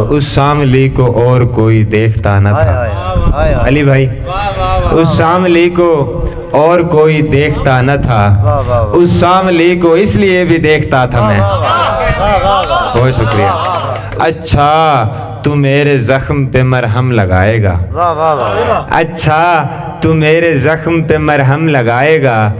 تو اس ساملی کو اور کوئی دیکھتا نہ تھا۔ علی بھائی، اس ساملی کو اور کوئی دیکھتا نہ تھا، اس ساملی کو اس لیے بھی دیکھتا تھا میں۔ بہت شکریہ۔ اچھا تو میرے زخم پہ مرہم لگائے گا، اچھا تو میرے زخم پہ مرہم لگائے گا،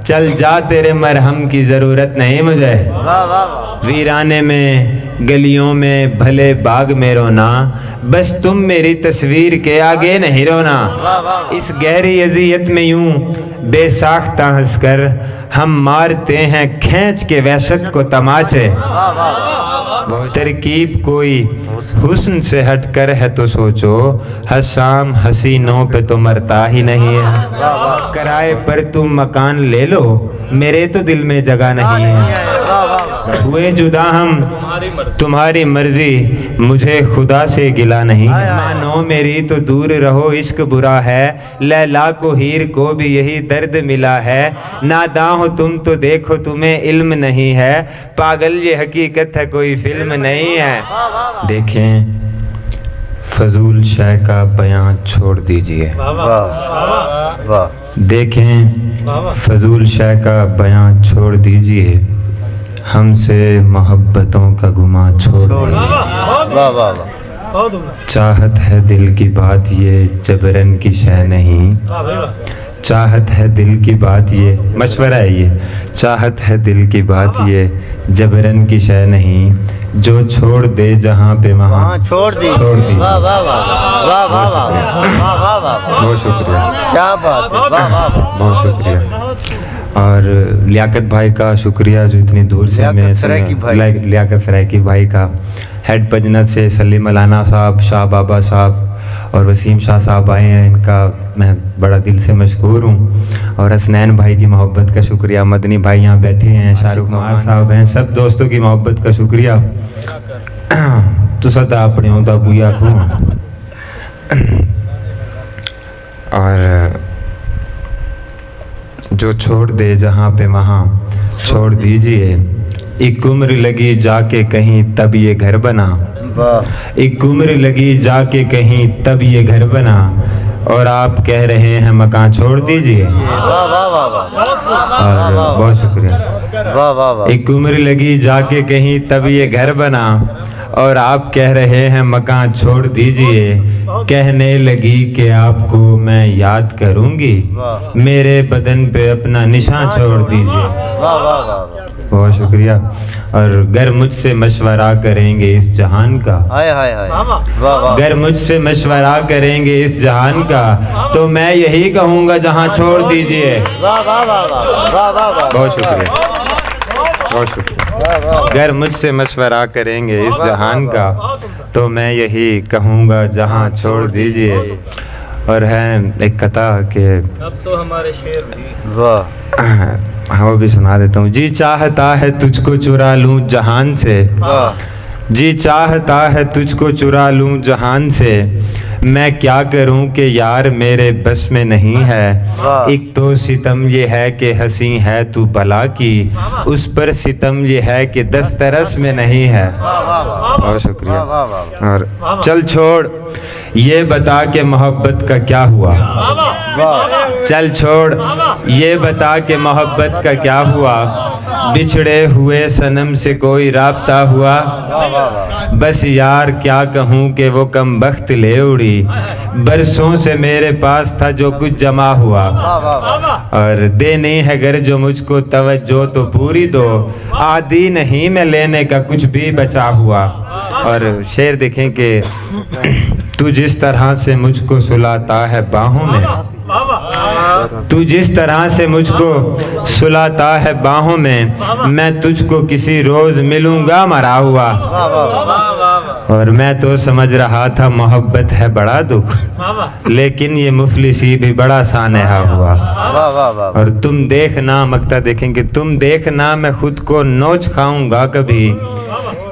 چل جا تیرے مرہم کی ضرورت نہیں مجھے۔ ویرانے میں گلیوں میں بھلے باغ میں رونا، بس تم میری تصویر کے آگے نہیں رونا۔ اس گہری اذیت میں یوں بے ساختہ ہنس کر ہم مارتے ہیں کھینچ کے وحشت کو تماچے۔ ترکیب کوئی حسن سے ہٹ کر ہے تو سوچو، حسام حسینوں پہ تو مرتا ہی نہیں ہے۔ کرائے پر تم مکان لے لو، میرے تو دل میں جگہ نہیں ہے۔ ہوئے جدا ہم تمہاری مرضی، مجھے خدا سے گلا نہیں۔ مانو میری تو دور رہو عشق برا ہے، لیلا کو ہیر کو بھی یہی درد ملا ہے۔ ناداں ہو تم تو دیکھو تمہیں علم نہیں ہے، پاگل یہ حقیقت ہے کوئی فلم نہیں ہے۔ دیکھیں فضول شے کا بیان چھوڑ دیجئے، دیکھیں فضول شے کا بیان چھوڑ دیجئے، ہم سے محبتوں کا گماں چھوڑ دیجئے۔ چاہت ہے دل کی بات یہ جبرن کی شے نہیں، چاہت ہے دل کی بات یہ مشورہ ہے، یہ چاہت ہے دل کی بات یہ جبرن کی شے نہیں، جو چھوڑ دے جہاں پہ وہاں چھوڑ دیجئے۔ بہت شکریہ، کیا بات ہے، بہت شکریہ۔ اور لیاقت بھائی کا شکریہ جو اتنی دور سے میں لیاقت سرائکی بھائی کا، ہیڈ پجنت سے سلیم مولانا صاحب، شاہ بابا صاحب اور وسیم شاہ صاحب آئے ہیں، ان کا میں بڑا دل سے مشکور ہوں۔ اور حسنین بھائی کی محبت کا شکریہ، مدنی بھائی یہاں بیٹھے ہیں، شاہ رخ کمار صاحب ہیں، سب دوستوں کی محبت کا شکریہ۔ تو ستا اپنے ہوتا کوئی آنکھوں۔ اور جو چھوڑ دے جہاں پہ وہاں چھوڑ دیجئے، ایک عمر لگی جا کے کہیں تب یہ گھر بنا، ایک عمر لگی جا کے کہیں تب یہ گھر بنا، اور آپ کہہ رہے ہیں مکان چھوڑ دیجئے۔ اور بہت شکریہ۔ ایک عمر لگی جا کے کہیں تب یہ گھر بنا، اور آپ کہہ رہے ہیں مکان چھوڑ دیجئے، کہنے لگی کہ آپ کو میں یاد کروں گی، میرے بدن پہ اپنا نشان چھوڑ دیجئے۔ بہت شکریہ۔ اور گر مجھ سے مشورہ کریں گے اس جہان کا، گر مجھ سے مشورہ کریں گے اس جہان کا، تو میں یہی کہوں گا جہاں چھوڑ دیجئے۔ بہت شکریہ، بہت شکریہ۔ گر مجھ سے مشورہ کریں گے اس جہان کا، تو میں یہی کہوں گا جہاں چھوڑ دیجئے۔ اور ہے ایک قطع کہ اب تو ہمارے شعر بھی وہ بھی سنا دیتا ہوں۔ جی چاہتا ہے تجھ کو چرا لوں جہان سے، جی چاہتا ہے تجھ کو چرا لوں جہان سے، میں کیا کروں کہ یار میرے بس میں نہیں ہے۔ ایک تو ستم یہ ہے کہ حسین ہے تو بلا کی، اس پر ستم یہ ہے کہ دسترس میں نہیں ہے۔ بہت شکریہ۔ اور چل چھوڑ یہ بتا کہ محبت کا کیا ہوا، چل چھوڑ یہ بتا کہ محبت کا کیا ہوا، بچھڑے ہوئے صنم سے کوئی رابطہ ہوا، بس یار کیا کہوں کہ وہ کم بخت لے اڑی، برسوں سے میرے پاس تھا جو کچھ جمع ہوا، اور دینی ہے گر جو مجھ کو توجہ تو پوری دو، عادی نہیں میں لینے کا کچھ بھی بچا ہوا۔ اور شعر دیکھیں کہ تو جس طرح سے مجھ کو سلاتا ہے باہوں میں، تو جس طرح سے مجھ کو سلاتا ہے باہوں میں، میں تجھ کو کسی روز ملوں گا مرا ہوا، اور میں تو سمجھ رہا تھا محبت ہے بڑا دکھ، لیکن یہ مفلسی بھی بڑا سانحہ ہوا۔ اور تم دیکھنا، مقطع دیکھیں کہ تم دیکھنا میں خود کو نوچ کھاؤں گا کبھی،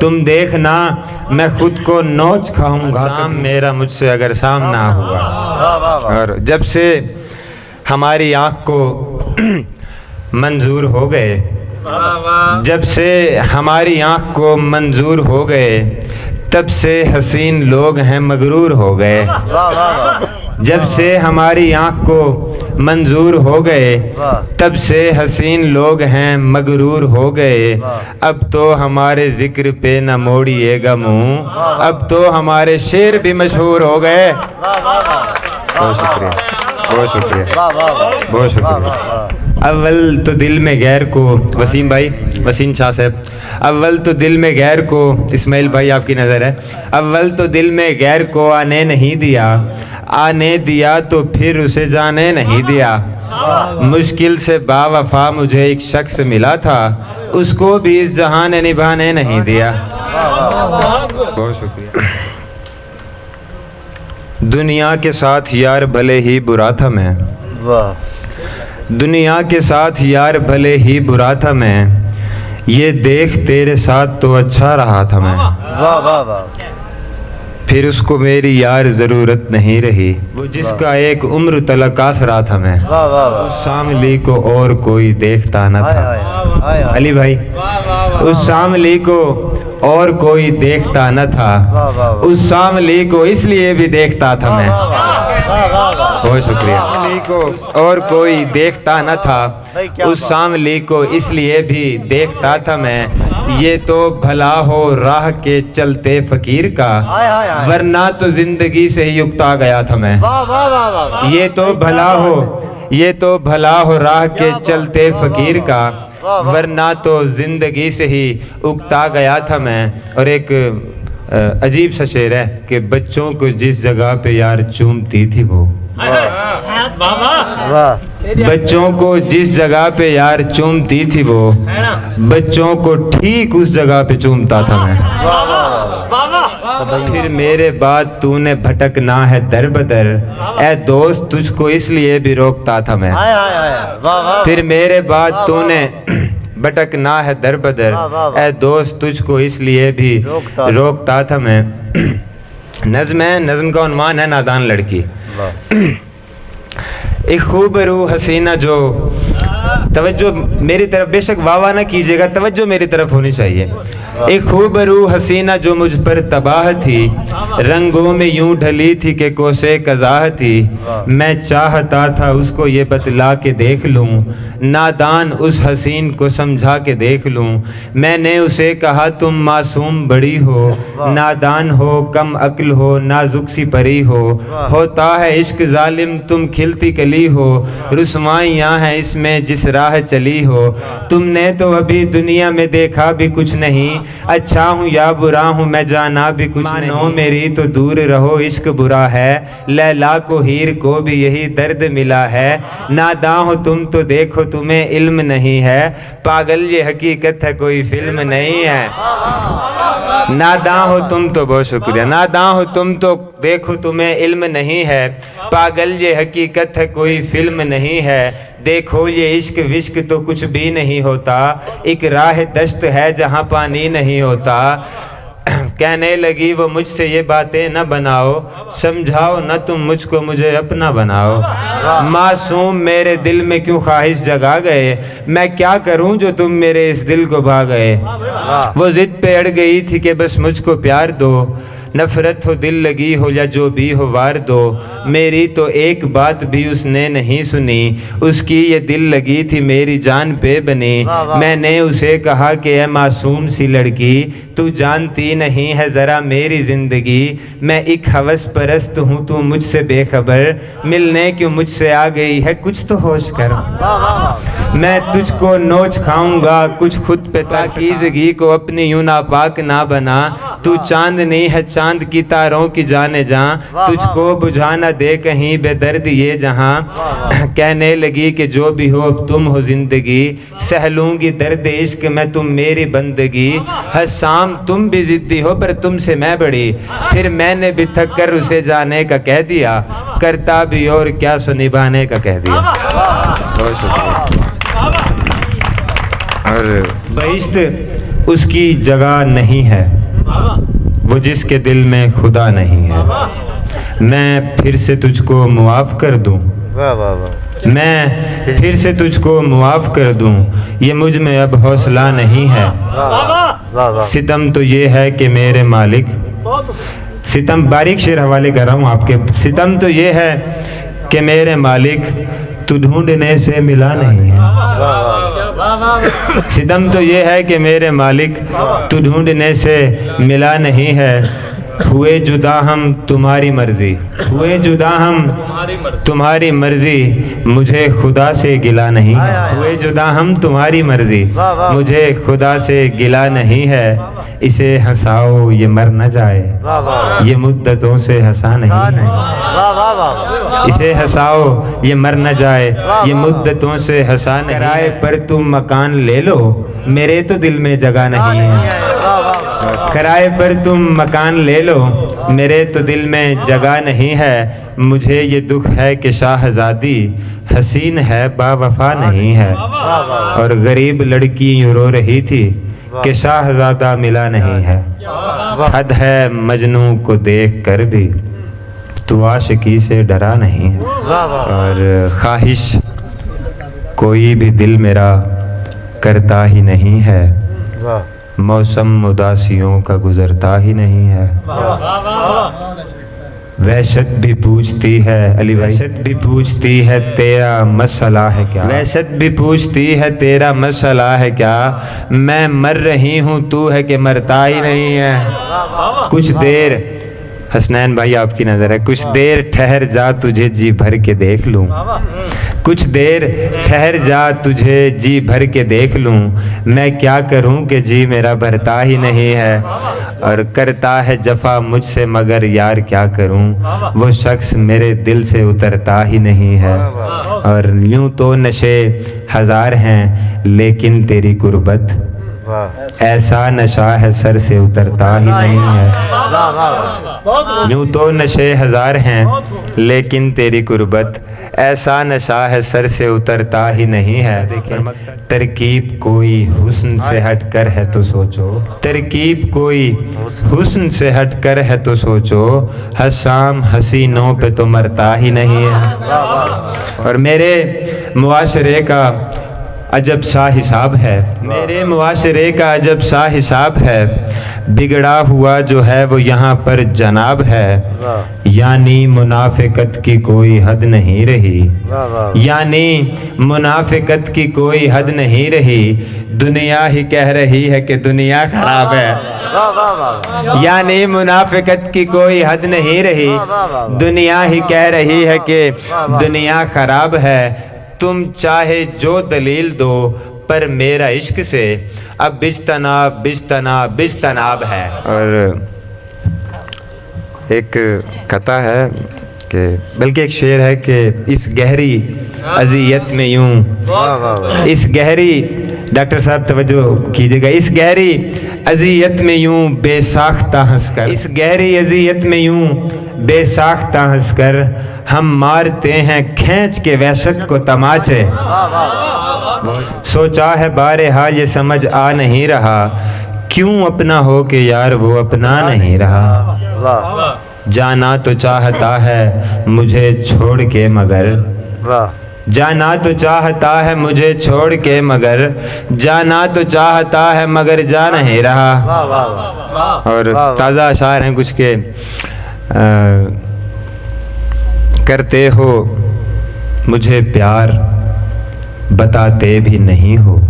تم دیکھنا میں خود کو نوچ کھاؤں گا، سام میرا مجھ سے اگر سامنا ہوا۔ اور جب سے ہماری آنکھ کو منظور ہو گئے، جب سے ہماری آنکھ کو منظور ہو گئے، تب سے حسین لوگ ہیں مغرور ہو گئے، واہ واہ واہ جب سے ہماری آنکھ کو منظور ہو گئے، تب سے حسین لوگ ہیں مغرور ہو گئے، اب تو ہمارے ذکر پہ نہ موڑیے گا منہ، اب تو ہمارے شعر بھی مشہور ہو گئے۔ بہت شکریہ، بہت شکریہ، بہت شکریہ۔ اول تو دل میں غیر کو، وسیم بھائی، وسیم شاہ صاحب، اول تو دل میں غیر کو، اسماعیل بھائی آپ کی نظر ہے، اول تو دل میں غیر کو آنے نہیں دیا، آنے دیا تو پھر اسے جانے نہیں دیا، مشکل سے با وفا مجھے ایک شخص ملا تھا، اس کو بھی اس جہاں نے نبھانے نہیں دیا۔ بہت شکریہ۔ دنیا کے ساتھ یار بھلے ہی برا تھا میں، دنیا کے ساتھ یار بھلے ہی برا تھا میں، یہ دیکھ تیرے ساتھ تو اچھا رہا تھا میں، پھر اس کو میری یار ضرورت نہیں رہی، وہ جس کا ایک عمر تلک آسرا تھا میں، اس شاملی کو اور کوئی دیکھتا نہ تھا۔ علی بھائی، اس شاملی کو اور کوئی دیکھتا نہ تھا، اس شاملی کو اس لیے بھی دیکھتا تھا میں۔ بہت شکریہ۔ شاملی کو اور کوئی دیکھتا نہ تھا، اس شاملی کو اس لیے بھی دیکھتا تھا میں، یہ تو بھلا ہو راہ کے چلتے فقیر کا، ورنہ تو زندگی سے ہی اکتا گیا تھا میں۔ یہ تو بھلا ہو، یہ تو بھلا ہو راہ کے چلتے فقیر کا، ورنہ تو زندگی سے ہی اکتا گیا تھا میں۔ اور ایک عجیب سا شعر ہے کہ بچوں کو جس جگہ پہ یار چومتی تھی وہ، بچوں کو جس جگہ پہ یار چومتی تھی وہ، بچوں کو ٹھیک اس جگہ پہ چومتا تھا میں۔ پھر میرے بعد تو نے بھٹکنا ہے در بدر، اے دوست تجھ کو اس لیے بھی روکتا تھا میں۔ پھر میرے بعد تو نے بھٹکنا ہے در بدر، اے دوست تجھ کو اس لیے بھی روکتا تھا میں۔ نظم ہے، نظم کا عنوان ہے نادان لڑکی۔ ایک خوبرو حسینہ جو، توجہ میری طرف بے شک واہ واہ نہ کیجیے گا، توجہ میری طرف ہونی چاہیے۔ ایک خوبرو حسینہ جو مجھ پر تباہ تھی، رنگوں میں یوں ڈھلی تھی کہ کوسے قضاہ تھی، میں چاہتا تھا اس کو یہ بتلا کے دیکھ لوں، نادان اس حسین کو سمجھا کے دیکھ لوں۔ میں نے اسے کہا تم معصوم بڑی ہو، نادان ہو، کم عقل ہو، نازک سی پری ہو، ہوتا ہے عشق ظالم تم کھلتی کلی ہو، رسوائیاں ہیں اس میں جس راہ چلی ہو، تم نے تو ابھی دنیا میں دیکھا بھی کچھ نہیں، اچھا ہوں یا برا ہوں میں جانا بھی کچھ نہیں، میری تو دور رہو عشق برا ہے، لیلا کو ہیر کو بھی یہی درد ملا ہے، ناداں ہو تم تو دیکھو تمہیں علم نہیں ہے، پاگل یہ حقیقت ہے کوئی فلم نہیں ہے۔ ناداں ہو تم تو، بہت شکریہ، ناداں ہو تم تو دیکھو تمہیں علم نہیں ہے، پاگل یہ حقیقت ہے کوئی فلم نہیں ہے، دیکھو یہ عشق وشق تو کچھ بھی نہیں ہوتا، ایک راہ دشت ہے جہاں پانی نہیں ہوتا۔ کہنے لگی وہ مجھ سے یہ باتیں نہ بناؤ، سمجھاؤ نہ تم مجھ کو مجھے اپنا بناؤ، معصوم میرے دل میں کیوں خواہش جگا گئے، میں کیا کروں جو تم میرے اس دل کو بھا گئے، وہ ضد پہ اڑ گئی تھی کہ بس مجھ کو پیار دو، نفرت ہو دل لگی ہو یا جو بھی ہو وار دو، میری تو ایک بات بھی اس نے نہیں سنی، اس کی یہ دل لگی تھی میری جان پہ بنی، میں نے اسے کہا کہ اے معصوم سی لڑکی تو جانتی نہیں ہے ذرا میری زندگی، میں ایک ہوس پرست ہوں تو مجھ سے بے خبر، ملنے کیوں مجھ سے آ گئی ہے کچھ تو ہوش کر، میں تجھ کو نوچ کھاؤں گا کچھ خود پہ پاکیزگی کو اپنی یوں ناپاک نہ بنا، تو چاندنی ہے چاند کی تاروں کی جانے جاں، تجھ کو بجھا نہ دے کہیں بے درد یہ جہاں، کہنے لگی کہ جو بھی ہو اب تم ہو زندگی، سہ لوں گی درد عشق میں تم میری بندگی، حسام تم بھی ضدی ہو پر تم سے میں بڑی، پھر میں نے بھی تھک کر اسے جانے کا کہہ دیا، کرتا بھی اور کیا سو نبھانے کا کہہ دیا۔ بہت شکریہ۔ اور بہشت اس کی جگہ نہیں ہے وہ جس کے دل میں خدا نہیں ہے، میں پھر سے تجھ کو معاف کر دوں، میں پھر سے تجھ کو معاف کر دوں، یہ مجھ میں اب حوصلہ نہیں ہے، ستم تو یہ ہے کہ میرے مالک ستم باریک شعر حوالے کر رہا ہوں آپ کے. ستم تو یہ ہے کہ میرے مالک تو ڈھونڈنے سے ملا نہیں ہے. ستم تو یہ ہے کہ میرے مالک تو ڈھونڈنے سے ملا نہیں ہے. ہوئے جدا ہم تمہاری مرضی, ہوئے جدا ہم تمہاری مرضی, مجھے خدا سے گلا نہیں ہے. ہوئے جدا ہم تمہاری مرضی, مجھے خدا سے گلا نہیں ہے. اسے ہنساؤ یہ مر نہ جائے, یہ مدتوں سے ہنسا نہیں ہے. اسے ہنساؤ یہ مر نہ جائے, یہ مدتوں سے ہنسا نہیں. کرائے پر تم مکان لے لو, میرے تو دل میں جگہ نہیں ہے. کرائے پر تم مکان لے لو, میرے تو دل میں جگہ نہیں ہے. مجھے یہ دکھ ہے کہ شاہزادی حسین ہے با وفا نہیں ہے. اور غریب لڑکی یوں رو رہی تھی کہ شاہزادہ ملا نہیں ہے. حد ہے مجنوں کو دیکھ کر بھی تو عاشقی سے ڈرا نہیں ہے. اور خواہش کوئی بھی دل میرا کرتا ہی نہیں ہے, موسم اداسیوں کا گزرتا ہی نہیں ہے. وحشت بھی پوچھتی ہے علی بھائی, وحشت بھی پوچھتی ہے تیرا مسئلہ ہے کیا, وحشت بھی پوچھتی ہے تیرا مسئلہ ہے کیا. میں مر رہی ہوں تو ہے کہ مرتا ہی نہیں ہے. کچھ دیر, حسنین بھائی آپ کی نظر ہے, کچھ دیر ٹھہر جا تجھے جی بھر کے دیکھ لوں. کچھ دیر ٹھہر جا تجھے جی بھر کے دیکھ لوں. میں کیا کروں کہ جی میرا بھرتا ہی نہیں ہے. اور کرتا ہے جفا مجھ سے مگر یار کیا کروں, وہ شخص میرے دل سے اترتا ہی نہیں ہے. اور یوں تو نشے ہزار ہیں لیکن تیری قربت ایسا نشہ ہے سر سے اترتا ہی نہیں ہے. یوں تو نشے ہزار ہیں لیکن تیری قربت ایسا نشہ ہے سر سے اترتا ہی نہیں ہے. ترکیب کوئی حسن سے ہٹ کر ہے تو سوچو, ترکیب کوئی حسن سے ہٹ کر ہے تو سوچو, حسام حسینوں پہ تو مرتا ہی نہیں ہے. اور میرے معاشرے کا عجب سا حساب ہے, میرے معاشرے کا عجب سا حساب ہے. بگڑا ہوا جو ہے وہ یہاں پر جناب ہے. یعنی منافقت کی کوئی حد نہیں رہی, یعنی منافقت کی کوئی حد نہیں رہی. دنیا ہی کہہ رہی ہے کہ دنیا خراب ہے. یعنی منافقت کی کوئی حد نہیں رہی, دنیا ہی کہہ رہی ہے کہ دنیا خراب ہے. تم چاہے جو دلیل دو پر میرا عشق سے اب بجتناب بجتناب بجتناب ہے. اور ایک قطع ہے کہ بلکہ ایک شعر ہے کہ اس گہری اذیت میں یوں, اس گہری, ڈاکٹر صاحب توجہ کیجئے گا, اس گہری اذیت میں یوں بے ساختہ ہنس کر, اس گہری اذیت میں یوں بے ساختہ ہنس کر ہم مارتے ہیں کھینچ کے وحشت کو تماچے. سوچا ہے بارہا یہ سمجھ آ نہیں رہا, کیوں اپنا ہو کہ یار وہ اپنا نہیں رہا. جانا تو چاہتا ہے مجھے چھوڑ کے مگر, جانا تو چاہتا ہے مجھے چھوڑ کے مگر, جانا تو چاہتا ہے مگر جا نہیں رہا. اور تازہ اشعار ہیں کچھ کے, کرتے ہو مجھے پیار بتاتے بھی نہیں ہو,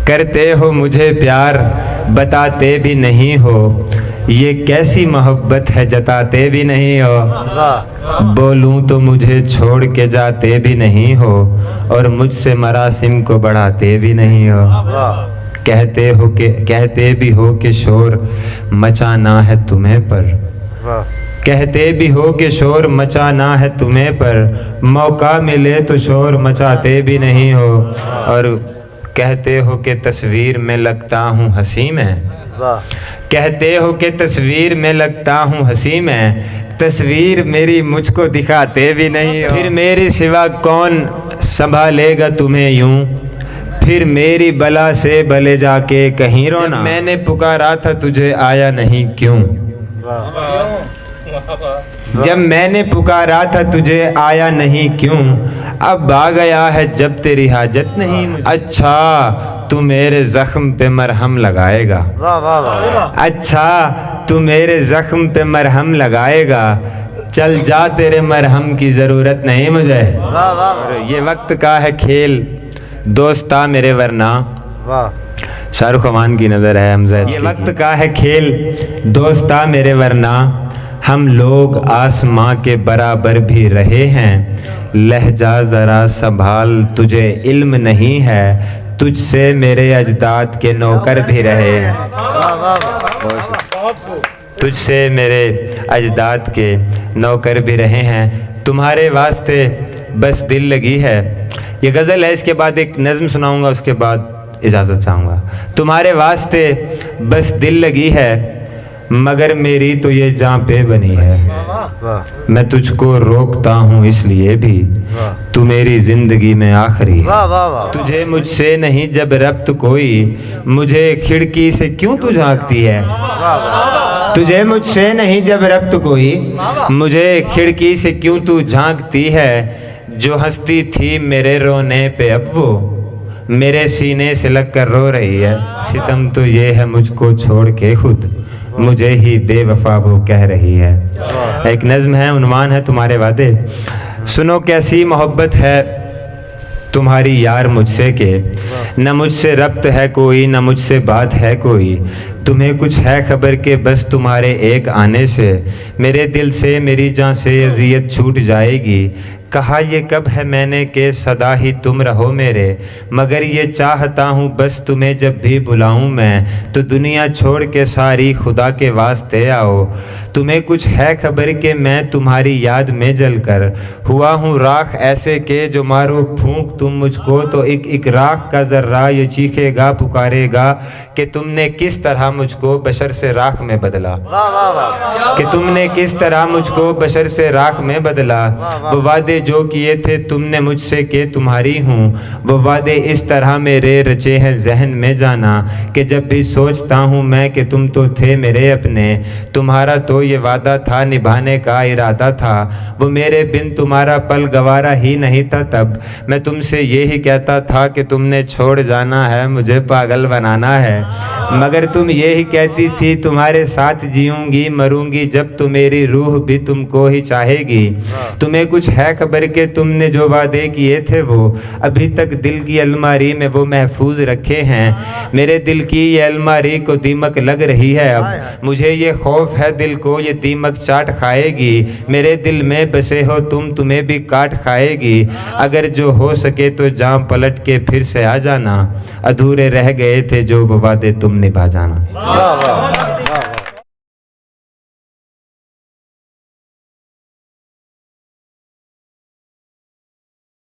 کرتے ہو مجھے پیار بتاتے بھی نہیں ہو, یہ کیسی محبت ہے جتاتے بھی نہیں ہو. بولوں تو مجھے چھوڑ کے جاتے بھی نہیں ہو, اور مجھ سے مراسم کو بڑھاتے بھی نہیں ہو. کہتے بھی ہو کہ شور مچانا ہے تمہیں پر, کہتے بھی ہو کہ شور مچانا ہے تمہیں پر, موقع ملے تو شور مچاتے بھی نہیں ہو. اور کہتے ہو کہ تصویر میں لگتا ہوں ہنسی میں, کہتے ہو کہ تصویر میں لگتا ہوں ہنسی میں, تصویر میری مجھ کو دکھاتے بھی نہیں ہو. پھر میری سوا کون سنبھالے گا تمہیں یوں, پھر میری بلا سے بلے جا کے کہیں رونا. جب میں نے پکارا تھا تجھے آیا نہیں کیوں, جب میں نے پکارا تھا تجھے آیا نہیں کیوں, اب آ گیا ہے جب تیری حاجت نہیں. اچھا تو میرے زخم پہ مرہم لگائے گا, اچھا تو میرے زخم پہ مرہم لگائے گا، چل جا تیرے مرہم کی ضرورت نہیں مجھے۔ اور یہ وقت کا ہے کھیل دوستا میرے ورنہ، شاہ رخ خان کی نظر ہے حمزہ۔ یہ وقت کا ہے کھیل دوستا میرے ورنہ، ہم لوگ آسماں کے برابر بھی رہے ہیں، لہجہ ذرا سنبھال تجھے علم نہیں ہے، تجھ سے میرے اجداد کے نوکر بھی رہے ہیں، تجھ سے میرے اجداد کے نوکر بھی رہے ہیں، تمہارے واسطے بس دل لگی ہے۔ یہ غزل ہے، اس کے بعد ایک نظم سناؤں گا، اس کے بعد اجازت چاہوں گا۔ تمہارے واسطے بس دل لگی ہے، مگر میری تو یہ جاں پہ بنی ہے، میں تجھ کو روکتا ہوں اس لیے بھی، تو میری زندگی میں آخری ہے، تجھے مجھ سے نہیں جب ربط کوئی، مجھے کھڑکی سے کیوں تو جھانکتی ہے، تجھے مجھ سے نہیں جب ربط کوئی، مجھے کھڑکی سے کیوں تو جھانکتی ہے، جو ہستی تھی میرے رونے پہ اب وہ میرے سینے سے لگ کر رو رہی ہے، ستم تو یہ ہے مجھ کو چھوڑ کے خود مجھے ہی بے وفا وہ کہہ رہی ہے۔ ایک نظم ہے، عنوان ہے تمہارے وعدے۔ سنو کیسی محبت ہے تمہاری یار مجھ سے کہ نہ مجھ سے ربط ہے کوئی، نہ مجھ سے بات ہے کوئی، تمہیں کچھ ہے خبر کہ بس تمہارے ایک آنے سے میرے دل سے میری جان سے اذیت چھوٹ جائے گی، کہا یہ کب ہے میں نے کہ سدا ہی تم رہو میرے، مگر یہ چاہتا ہوں بس تمہیں جب بھی بلاؤں میں تو دنیا چھوڑ کے ساری خدا کے واسطے آؤ، تمہیں کچھ ہے خبر کہ میں تمہاری یاد میں جل کر ہوا ہوں راکھ ایسے کہ جو مارو پھونک تم مجھ کو تو ایک ایک راکھ کا ذرہ یہ چیخے گا پکارے گا کہ تم نے کس طرح مجھ کو بشر سے راکھ میں بدلا، کہ تم نے کس طرح مجھ کو بشر سے راکھ میں بدلا، وہ وعدے جو کیے تھے تم نے مجھ سے کہ تمہاری ہوں، وہ وعدے اس طرح میرے رچے ہیں ذہن میں جانا کہ جب بھی سوچتا ہوں میں کہ تم تو تھے میرے اپنے، تمہارا تو یہ وعدہ تھا نبھانے کا ارادہ تھا، وہ میرے بن تمہارا پل گوارا ہی نہیں تھا، تب میں تم سے یہی کہتا تھا کہ تم نے چھوڑ جانا ہے مجھے پاگل بنانا ہے، مگر تم یہی کہتی تھی تمہارے ساتھ جیوں گی مروں گی جب تو میری روح بھی تم کو ہی چاہے گی، تمہیں کچھ ہے خبر کہ تم نے جو وعدے کیے تھے وہ ابھی تک دل کی الماری میں وہ محفوظ رکھے ہیں، میرے دل کی یہ الماری کو دیمک لگ رہی ہے، اب مجھے یہ خوف ہے دل کو یہ دیمک چاٹ کھائے گی، میرے دل میں بسے ہو تم تمہیں بھی کاٹ کھائے گی، اگر جو ہو سکے تو جام پلٹ کے پھر سے آ جانا، ادھورے رہ گئے تھے جو وہ وعدے تم نبھا جانا۔